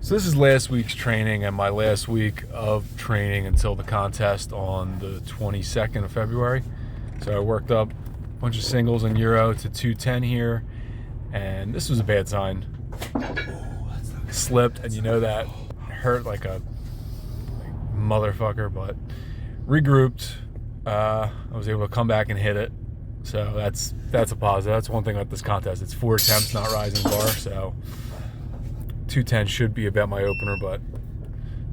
So this is last week's training and my last week of training until the contest on the 22nd of February. So I worked up a bunch of singles and Euro to 210 here, and this was a bad sign. Slipped, and you know that hurt like a motherfucker, but regrouped. I was able to come back and hit it. So that's a positive. That's one thing about this contest. It's 4 attempts, not rising bar, so 210 should be about my opener, but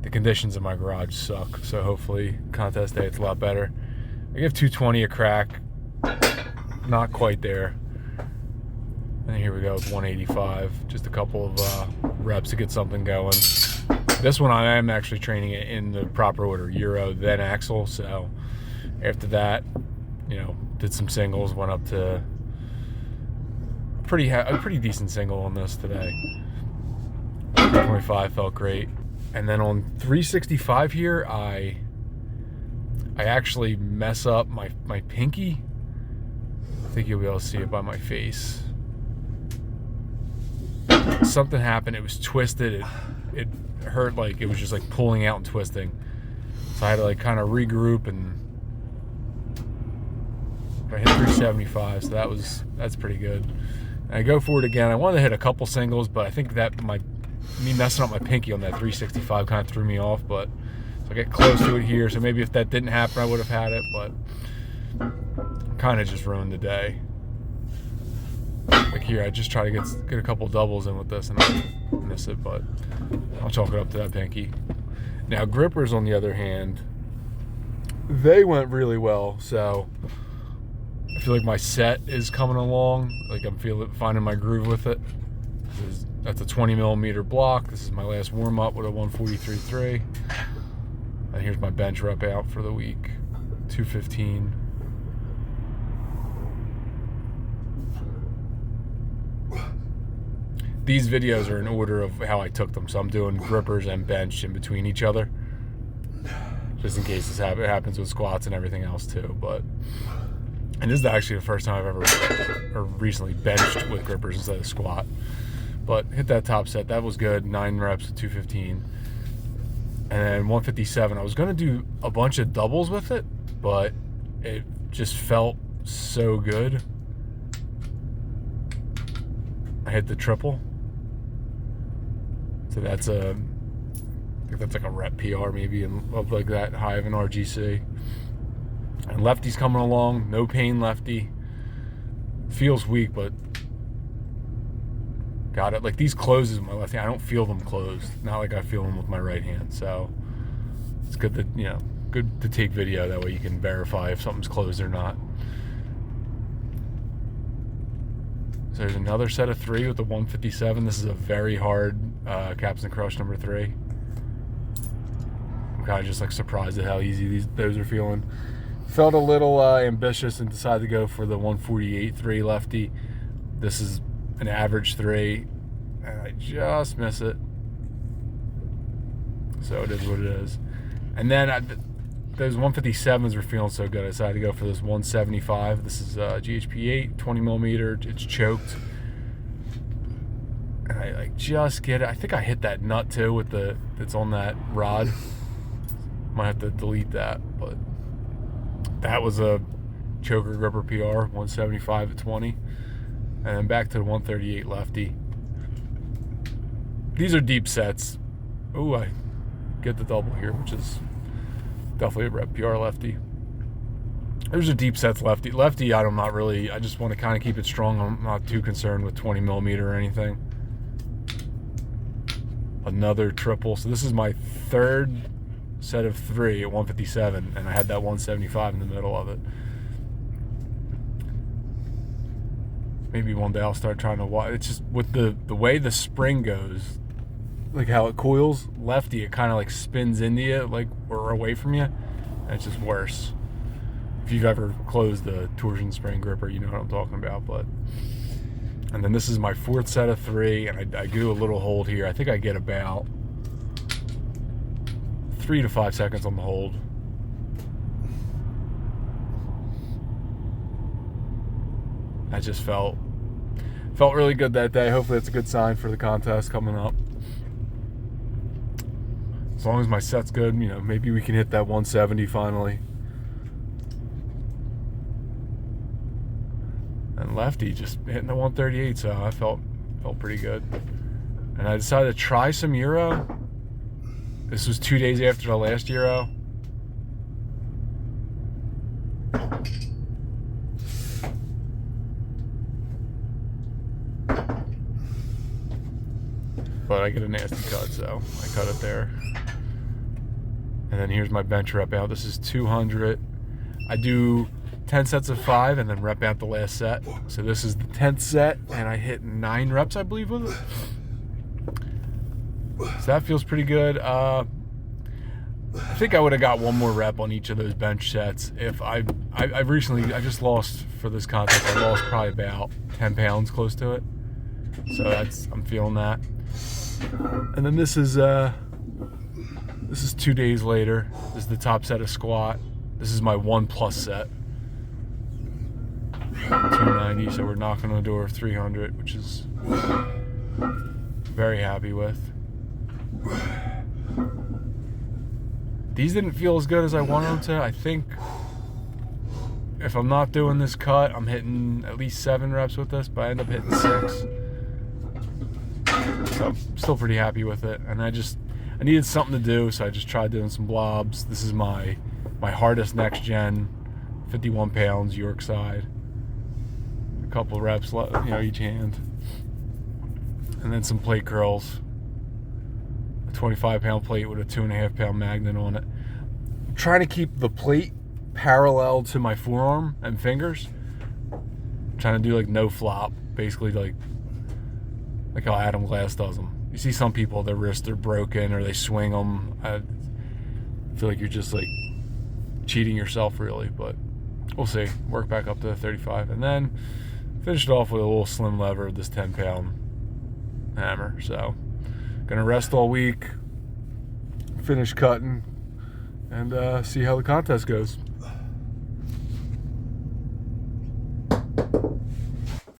the conditions in my garage suck. So hopefully contest day it's a lot better. I give 220 a crack. Not quite there. And here we go with 185. Just a couple of reps to get something going. This one I am actually training it in the proper order: Euro, then axle. So after that, did some singles. Went up to a pretty decent single on this today. 325 felt great. And then on 365 here, I actually mess up my pinky. I think you'll be able to see it by my face. Something happened. It was twisted. It hurt, like it was just like pulling out and twisting. So I had to like kind of regroup, and I hit 375. So that's pretty good. And I go for it again. I wanted to hit a couple singles, but I think that me messing up my pinky on that 365 kind of threw me off. But so I get close to it here. So maybe if that didn't happen, I would have had it. But kind of just ruined the day. Like here, I just try to get a couple doubles in with this, and I miss it. But I'll chalk it up to that pinky. Now grippers, on the other hand, they went really well. So I feel like my set is coming along. Like I'm finding my groove with it. That's a 20 millimeter block. This is my last warm up with a 143.3. And here's my bench rep out for the week, 215. These videos are in order of how I took them. So I'm doing grippers and bench in between each other, just in case it happens with squats and everything else too. And this is actually the first time I've ever recently benched with grippers instead of squat. But hit that top set. That was good. 9 reps at 215. And then 157. I was going to do a bunch of doubles with it, but it just felt so good. I hit the triple. So I think that's like a rep PR maybe, of like that high of an RGC. And lefty's coming along. No pain lefty. Feels weak, but got it. Like these closes with my left hand, I don't feel them closed. Not like I feel them with my right hand. So it's good that, good to take video. That way you can verify if something's closed or not. So there's another set of 3 with the 157. This is a very hard Capstan Crush number 3. I'm kind of just like surprised at how easy those are feeling. Felt a little ambitious and decided to go for the 148.3 lefty. This is an average 3, and I just miss it. So it is what it is. And then those 157s were feeling so good, I decided to go for this 175. This is GHP 8, 20 millimeter. It's choked. And I like just get it. I think I hit that nut too that's on that rod. Might have to delete that, but that was a choker gripper PR, 175 at 20. And then back to the 138 lefty. These are deep sets. Ooh, I get the double here, which is definitely a rep PR lefty. There's a deep sets lefty. Lefty, I just want to kind of keep it strong. I'm not too concerned with 20 millimeter or anything. Another triple. So this is my third set of 3 at 157, and I had that 175 in the middle of it. Maybe one day I'll start trying to watch. It's just with the way the spring goes, like how it coils lefty, it kind of like spins into you, like, or away from you, and it's just worse. If you've ever closed the torsion spring gripper, you know what I'm talking about. And then this is my 4th set of 3, and I do a little hold here. I think I get about 3 to 5 seconds on the hold. I just felt really good that day. Hopefully it's a good sign for the contest coming up. as long as my set's good, you know, maybe we can hit that 170 finally. And lefty just hitting the 138, so I felt pretty good. And I decided to try some Euro. This was 2 days after the last Euro. But I get a nasty cut, so I cut it there. And then here's my bench rep out. This is 200. I do 10 sets of 5 and then rep out the last set. So this is the 10th set, and I hit 9 reps, I believe, with it. So that feels pretty good. I think I would have got one more rep on each of those bench sets. If I just lost for this contest. I lost probably about 10 pounds close to it. So I'm feeling that. And then this is 2 days later. This is the top set of squat. This is my 1+ set. 290, so we're knocking on the door of 300, which is very happy with. These didn't feel as good as I wanted them to. I think if I'm not doing this cut, I'm hitting at least 7 reps with this, but I end up hitting 6. So I'm still pretty happy with it. And I needed something to do, so I just tried doing some blobs. This is my hardest next gen, 51 pounds, York side. A couple reps, each hand. And then some plate curls. A 25-pound plate with a 2.5-pound magnet on it. I'm trying to keep the plate parallel to my forearm and fingers. I'm trying to do like no flop, basically like how Adam Glass does them. You see some people, their wrists are broken or they swing them. I feel like you're just like cheating yourself, really, but we'll see. Work back up to the 35, and then finish it off with a little slim lever of this 10-pound hammer. So gonna rest all week, finish cutting, and see how the contest goes.